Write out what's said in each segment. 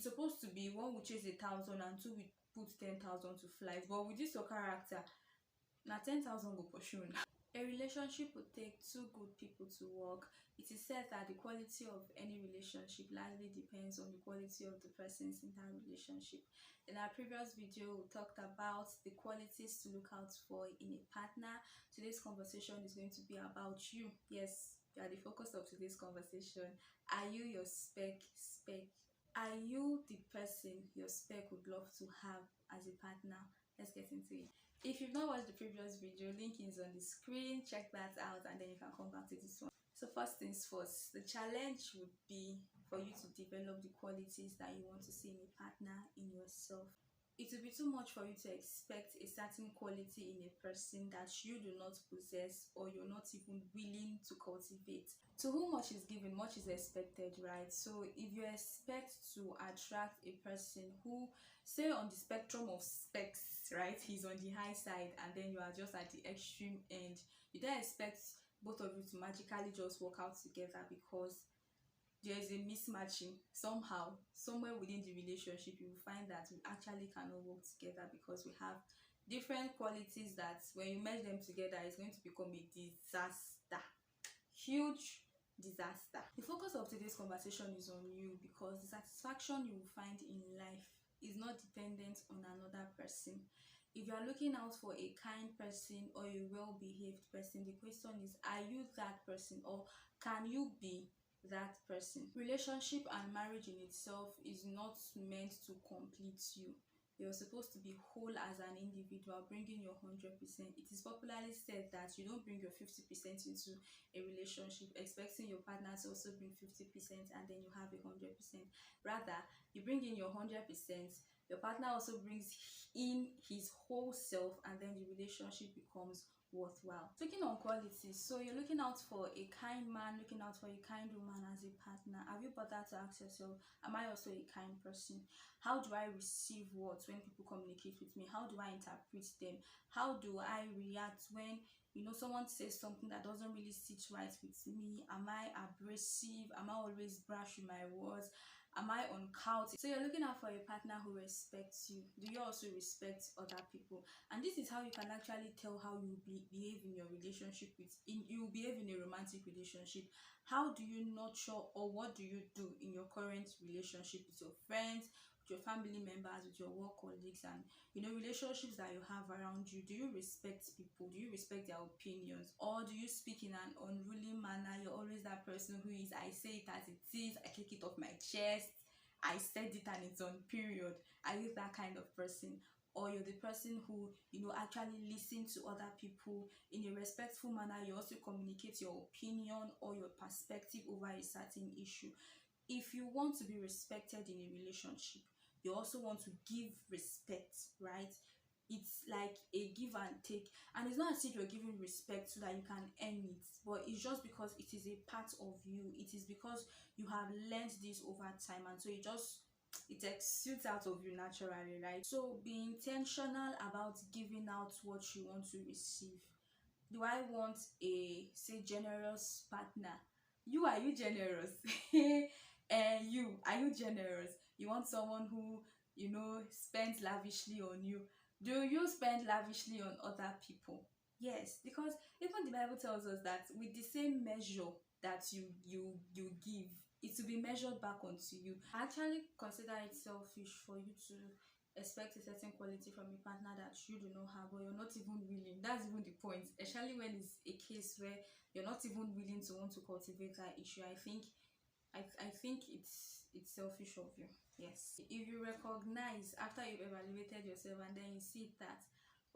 supposed to be one will chase 1,000 and two will put 10,000 to flight. But with this your character, now 10,000 go pursue. A relationship would take two good people to work. It is said that the quality of any relationship largely depends on the quality of the persons in that relationship. In our previous video, we talked about the qualities to look out for in a partner. Today's conversation is going to be about you. Yes, you are the focus of today's conversation. Are you your spec? Are you the person your spec would love to have as a partner? Let's get into it. If you've not watched the previous video, link is on the screen. Check that out and then you can come back to this one. So first things first, the challenge would be for you to develop the qualities that you want to see in a partner in yourself. It will be too much for you to expect a certain quality in a person that you do not possess or you're not even willing to cultivate. To whom much is given, much is expected, right? So if you expect to attract a person who, say on the spectrum of specs, right, he's on the high side and then you are just at the extreme end, you don't expect both of you to magically just work out together, because there is a mismatching somehow. Somewhere within the relationship you will find that we actually cannot work together because we have different qualities that when you merge them together it's going to become a disaster, huge disaster. The focus of today's conversation is on you, because the satisfaction you will find in life is not dependent on another person. If you are looking out for a kind person or a well-behaved person, the question is, are you that person, or can you be that person? Relationship and marriage in itself is not meant to complete you. You're supposed to be whole as an individual, bringing your 100%. It is popularly said that you don't bring your 50% into a relationship expecting your partner to also bring 50% and then you have 100%. Rather, you bring in your 100%, your partner also brings in his whole self, and then the relationship becomes worthwhile. Speaking on qualities, so you're looking out for a kind man, looking out for a kind woman as a partner. Have you bothered to ask yourself, am I also a kind person? How do I receive words when people communicate with me? How do I interpret them? How do I react when someone says something that doesn't really sit right with me? Am I abrasive? Am I always brash with my words? Am I uncouth? So you're looking out for a partner who respects you. Do you also respect other people? And this is how you can actually tell how you behave in your relationship you behave in a romantic relationship. How do you nurture, or what do you do in your current relationship with your friends, with your family members, with your work colleagues, and relationships that you have around you? Do you respect people? Do you respect their opinions? Or do you speak in an unruly manner? You're always that person who is, I say it as it is, I take it off my chest, I said it and it's on period. Are you that kind of person? Or you're the person who actually listen to other people in a respectful manner? You also communicate your opinion or your perspective over a certain issue. If you want to be respected in a relationship, you also want to give respect, right? It's like a give and take, and it's not as if you're giving respect so that you can earn it, but it's just because it is a part of you. It is because you have learned this over time, and so it exudes out of you naturally, right? So be intentional about giving out what you want to receive. Do I want a, say, generous partner? Are you generous? And are you generous? You want someone who spends lavishly on you. Do you spend lavishly on other people? Yes, because even the Bible tells us that with the same measure that you give, it will be measured back onto you. I actually consider it selfish for you to expect a certain quality from a partner that you do not have, or you're not even willing. That's even the point, especially when it's a case where you're not even willing to want to cultivate that issue. I think it's selfish of you. Yes, if you recognize after you've evaluated yourself and then you see that,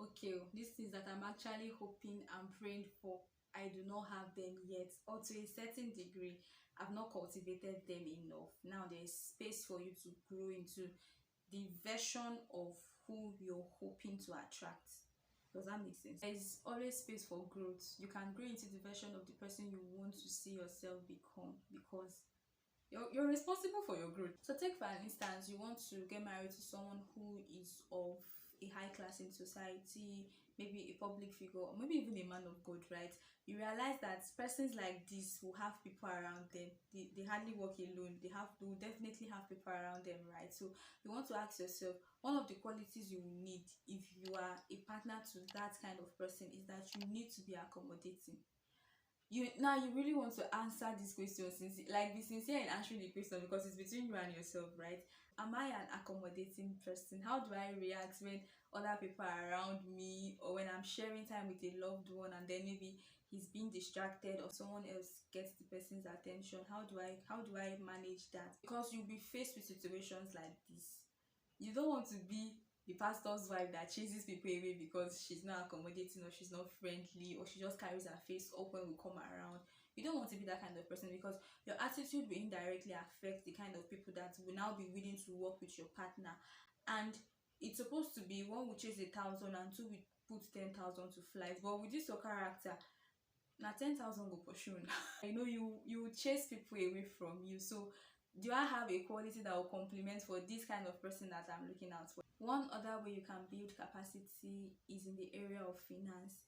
okay, these things that I'm actually hoping and praying for, I do not have them yet, or to a certain degree I've not cultivated them enough. Now there's space for you to grow into the version of who you're hoping to attract. Does that make sense? There's always space for growth. You can grow into the version of the person you want to see yourself become, because you're responsible for your growth. So take for an instance, you want to get married to someone who is of a high class in society, maybe a public figure, or maybe even a man of God, right? You realize that persons like this will have people around them. They hardly walk alone. They will definitely have people around them, right? So you want to ask yourself, one of the qualities you need if you are a partner to that kind of person is that you need to be accommodating. You really want to answer this question, like be sincere in answering the question, because it's between you and yourself, right? Am I an accommodating person? How do I react when other people are around me, or when I'm sharing time with a loved one and then maybe he's being distracted or someone else gets the person's attention? How do I manage that? Because you'll be faced with situations like this. You don't want to be the pastor's wife that chases people away because she's not accommodating, or she's not friendly, or she just carries her face up when we come around. You don't want to be that kind of person, because your attitude will indirectly affect the kind of people that will now be willing to work with your partner. And it's supposed to be one will chase 1,000 and two will put 10,000 to flight. But with this your character, now 10,000 go pursue. You chase people away from you. So do I have a quality that will complement for this kind of person that I'm looking out for? One other way you can build capacity is in the area of finance.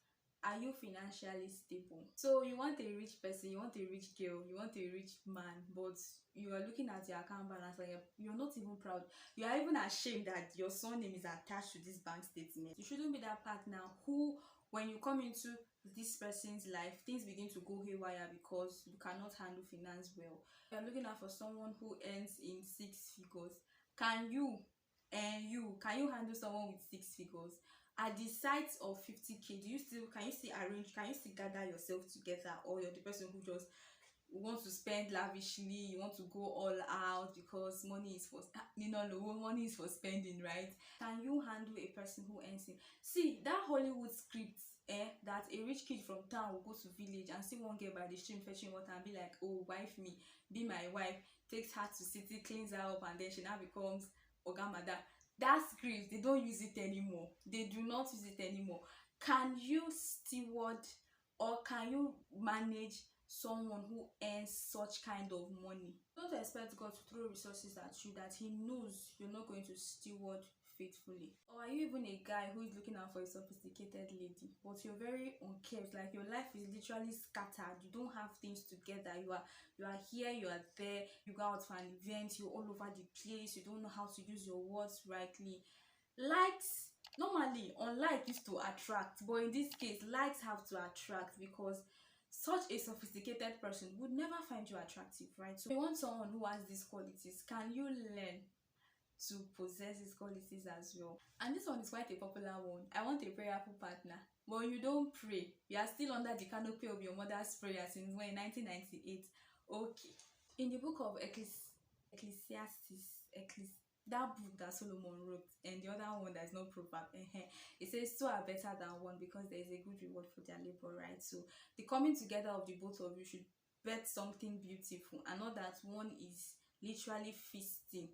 Are you financially stable? So you want a rich person, you want a rich girl, you want a rich man, but you are looking at your account balance and you're not even proud. You are even ashamed that your surname is attached to this bank statement. You shouldn't be that partner who, when you come into this person's life, things begin to go haywire because you cannot handle finance well. You're looking out for someone who earns in 6 figures. Can you handle someone with 6 figures? At the sight of 50k, can you still gather yourself together, or you're the person who just want to spend lavishly, you want to go all out because money is for money is for spending, right? Can you handle a person who earns in, see that Hollywood script, that a rich kid from town will go to village and see one girl by the stream fetching water and be like, oh, wife me, be my wife, takes her to city, cleans her up, and then she now becomes ogamada. That script, they don't use it anymore. They do not use it anymore. Can you steward, or can you manage someone who earns such kind of money? Don't expect God to throw resources at you that he knows you're not going to steward faithfully. Or are you even a guy who is looking out for a sophisticated lady, but you're very unkempt, like your life is literally scattered, you don't have things together, you are here, you are there, you go out for an event, you're all over the place, you don't know how to use your words rightly. Likes, normally unlike used to attract, but in this case likes have to attract, because such a sophisticated person would never find you attractive, right? So you want someone who has these qualities. Can you learn to possess these qualities as well? And this one is quite a popular one. I want a prayerful partner, but you don't pray. You are still under the canopy of your mother's prayer since when? 1998. Okay. In the book of Ecclesiastes, that book that Solomon wrote, and the other one that is not proverb, it says two are better than one because there is a good reward for their labor, right? So the coming together of the both of you should bet something beautiful, and not that one is literally feasting,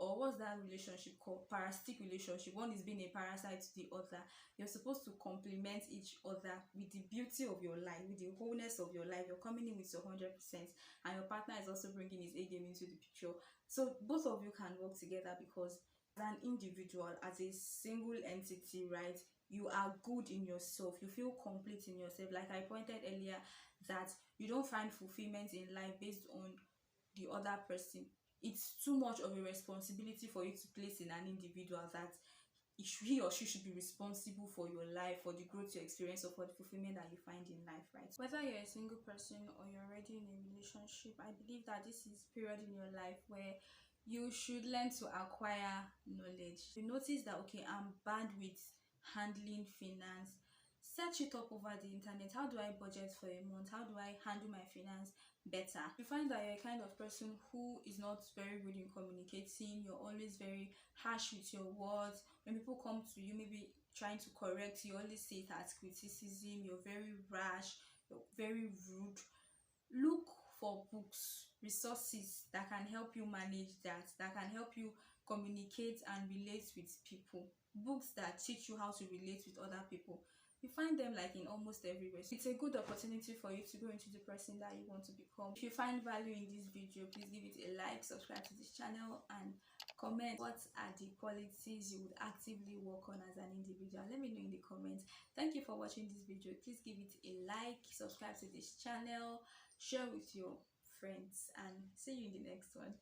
or what's that relationship called? Parasitic relationship. One is being a parasite to the other. You're supposed to complement each other with the beauty of your life, with the wholeness of your life. You're coming in with your 100%, and your partner is also bringing his A game into the picture. So both of you can work together, because as an individual, as a single entity, right, you are good in yourself, you feel complete in yourself. Like I pointed earlier, that you don't find fulfillment in life based on the other person. It's too much of a responsibility for you to place in an individual, that he or she should be responsible for your life, for the growth you experience, or for the fulfillment that you find in life, right? Whether you're a single person or you're already in a relationship, I believe that this is a period in your life where you should learn to acquire knowledge. You notice that, okay, I'm bad with handling finance. Search it up over the internet. How do I budget for a month? How do I handle my finance better? You find that you're a kind of person who is not very good in communicating. You're always very harsh with your words. When people come to you, maybe trying to correct you, always see it as criticism. You're very rash, you're very rude. Look for books, resources that can help you manage that can help you communicate and relate with people. Books that teach you how to relate with other people. You find them like in almost everywhere. So it's a good opportunity for you to grow into the person that you want to become. If you find value in this video, please give it a like, subscribe to this channel, and Comment what are the qualities you would actively work on as an individual. Let me know in the comments. Thank you for watching this video. Please give it a like, subscribe to this channel, share with your friends, and see you in the next one.